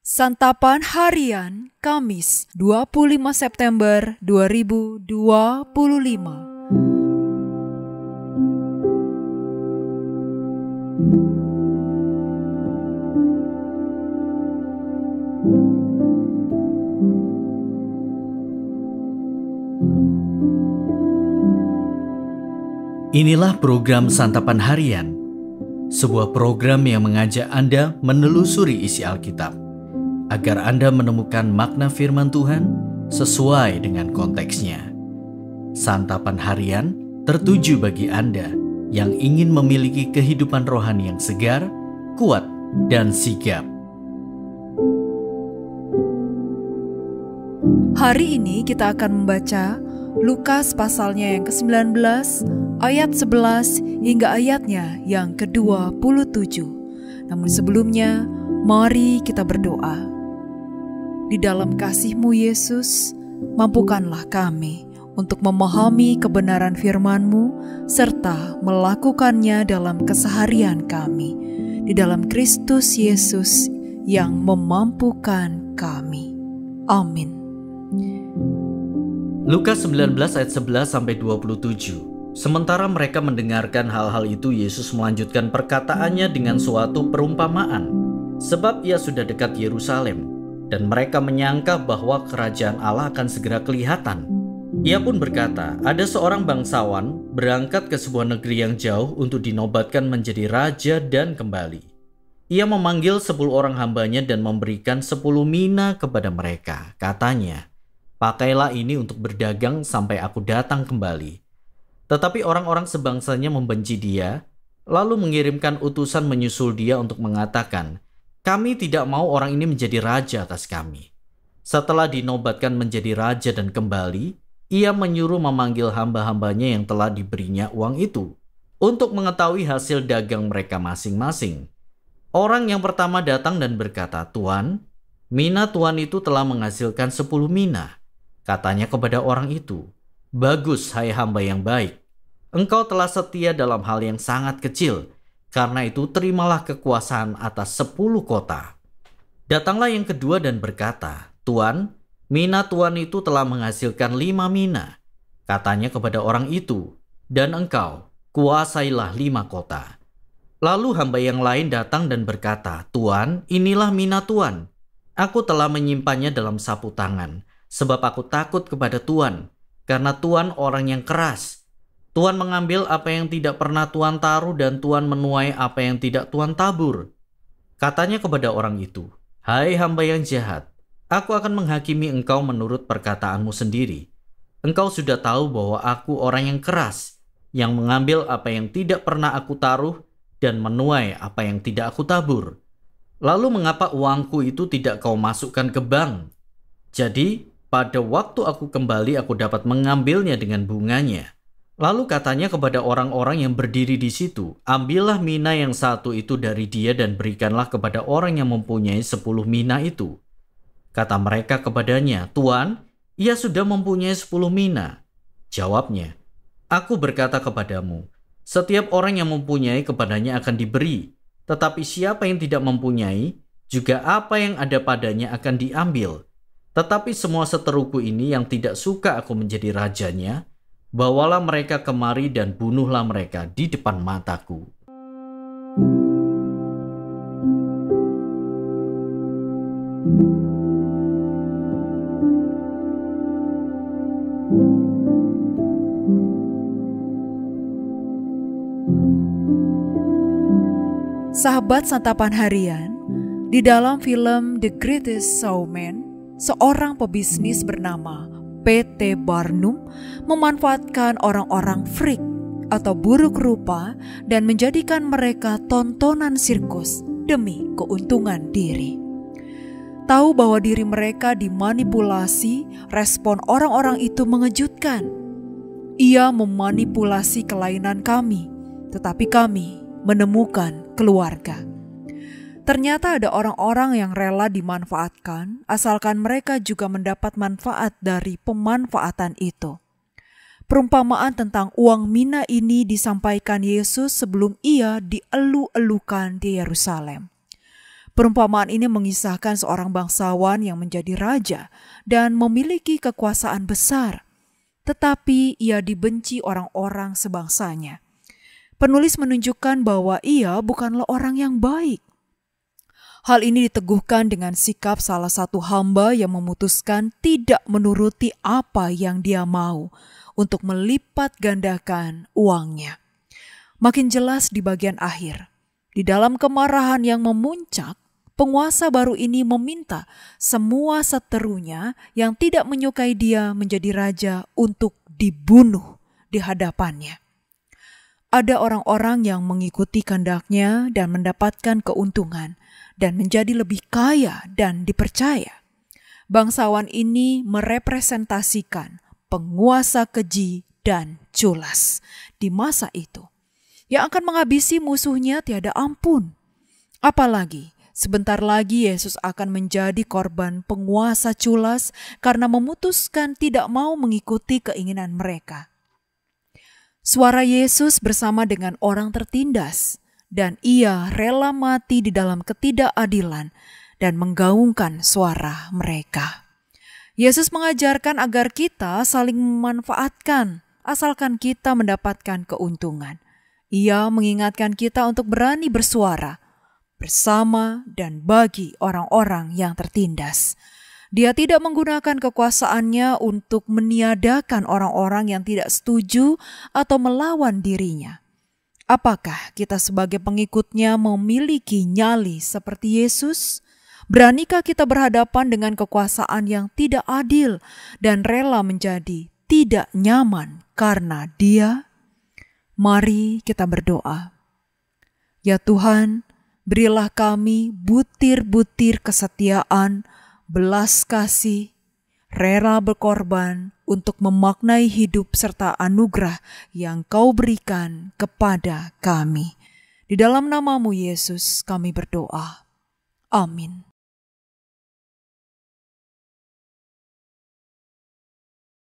Santapan Harian Kamis 25 September 2025. Inilah program Santapan Harian, sebuah program yang mengajak Anda menelusuri isi Alkitab, agar Anda menemukan makna firman Tuhan sesuai dengan konteksnya. Santapan Harian tertuju bagi Anda yang ingin memiliki kehidupan rohani yang segar, kuat, dan sigap. Hari ini kita akan membaca Lukas pasalnya yang ke-19, ayat 11 hingga ayatnya yang ke-27. Namun sebelumnya, mari kita berdoa. Di dalam kasih-Mu Yesus, mampukanlah kami untuk memahami kebenaran firman-Mu serta melakukannya dalam keseharian kami. Di dalam Kristus Yesus yang memampukan kami. Amin. Lukas 19 ayat 11-27. Sementara mereka mendengarkan hal-hal itu, Yesus melanjutkan perkataannya dengan suatu perumpamaan. Sebab ia sudah dekat Yerusalem, dan mereka menyangka bahwa kerajaan Allah akan segera kelihatan. Ia pun berkata, ada seorang bangsawan berangkat ke sebuah negeri yang jauh untuk dinobatkan menjadi raja dan kembali. Ia memanggil 10 orang hambanya dan memberikan 10 mina kepada mereka. Katanya, pakailah ini untuk berdagang sampai aku datang kembali. Tetapi orang-orang sebangsanya membenci dia, lalu mengirimkan utusan menyusul dia untuk mengatakan, kami tidak mau orang ini menjadi raja atas kami. Setelah dinobatkan menjadi raja dan kembali, ia menyuruh memanggil hamba-hambanya yang telah diberinya uang itu, untuk mengetahui hasil dagang mereka masing-masing. Orang yang pertama datang dan berkata, Tuan, mina Tuan itu telah menghasilkan 10 mina. Katanya kepada orang itu, bagus hai hamba yang baik. Engkau telah setia dalam hal yang sangat kecil. Karena itu terimalah kekuasaan atas 10 kota. Datanglah yang kedua dan berkata, Tuan, mina Tuan itu telah menghasilkan 5 mina. Katanya kepada orang itu, dan engkau kuasailah 5 kota. Lalu hamba yang lain datang dan berkata, Tuan, inilah mina Tuan. Aku telah menyimpannya dalam sapu tangan. Sebab aku takut kepada Tuan, karena Tuan orang yang keras. Tuan mengambil apa yang tidak pernah Tuan taruh dan Tuan menuai apa yang tidak Tuan tabur. Katanya kepada orang itu, hai hamba yang jahat, aku akan menghakimi engkau menurut perkataanmu sendiri. Engkau sudah tahu bahwa aku orang yang keras, yang mengambil apa yang tidak pernah aku taruh dan menuai apa yang tidak aku tabur. Lalu mengapa uangku itu tidak kau masukkan ke bank? Jadi, pada waktu aku kembali aku dapat mengambilnya dengan bunganya. Lalu katanya kepada orang-orang yang berdiri di situ, ambillah mina yang satu itu dari dia dan berikanlah kepada orang yang mempunyai 10 mina itu. Kata mereka kepadanya, Tuan, ia sudah mempunyai 10 mina. Jawabnya, aku berkata kepadamu, setiap orang yang mempunyai kepadanya akan diberi, tetapi siapa yang tidak mempunyai, juga apa yang ada padanya akan diambil. Tetapi semua seteruku ini yang tidak suka aku menjadi rajanya, bawalah mereka kemari dan bunuhlah mereka di depan mataku. Sahabat Santapan Harian, di dalam film The Greatest Showman, seorang pebisnis bernama P.T. Barnum memanfaatkan orang-orang freak atau buruk rupa dan menjadikan mereka tontonan sirkus demi keuntungan diri. Tahu bahwa diri mereka dimanipulasi, respon orang-orang itu mengejutkan. Ia memanipulasi kelainan kami, tetapi kami menemukan keluarga. Ternyata ada orang-orang yang rela dimanfaatkan, asalkan mereka juga mendapat manfaat dari pemanfaatan itu. Perumpamaan tentang uang mina ini disampaikan Yesus sebelum ia dielu-elukan di Yerusalem. Perumpamaan ini mengisahkan seorang bangsawan yang menjadi raja dan memiliki kekuasaan besar, tetapi ia dibenci orang-orang sebangsanya. Penulis menunjukkan bahwa ia bukanlah orang yang baik. Hal ini diteguhkan dengan sikap salah satu hamba yang memutuskan tidak menuruti apa yang dia mau untuk melipat gandakan uangnya. Makin jelas di bagian akhir. Di dalam kemarahan yang memuncak, penguasa baru ini meminta semua seterunya yang tidak menyukai dia menjadi raja untuk dibunuh di hadapannya. Ada orang-orang yang mengikuti kehendaknya dan mendapatkan keuntungan dan menjadi lebih kaya dan dipercaya. Bangsawan ini merepresentasikan penguasa keji dan culas di masa itu yang akan menghabisi musuhnya tiada ampun. Apalagi sebentar lagi Yesus akan menjadi korban penguasa culas karena memutuskan tidak mau mengikuti keinginan mereka. Suara Yesus bersama dengan orang tertindas, dan ia rela mati di dalam ketidakadilan dan menggaungkan suara mereka. Yesus mengajarkan agar kita saling memanfaatkan, asalkan kita mendapatkan keuntungan. Ia mengingatkan kita untuk berani bersuara bersama dan bagi orang-orang yang tertindas. Dia tidak menggunakan kekuasaannya untuk meniadakan orang-orang yang tidak setuju atau melawan dirinya. Apakah kita sebagai pengikutnya memiliki nyali seperti Yesus? Beranikah kita berhadapan dengan kekuasaan yang tidak adil dan rela menjadi tidak nyaman karena Dia? Mari kita berdoa. Ya Tuhan, berilah kami butir-butir kesetiaan, belas kasih, rela berkorban untuk memaknai hidup serta anugerah yang Kau berikan kepada kami. Di dalam nama-Mu Yesus kami berdoa. Amin.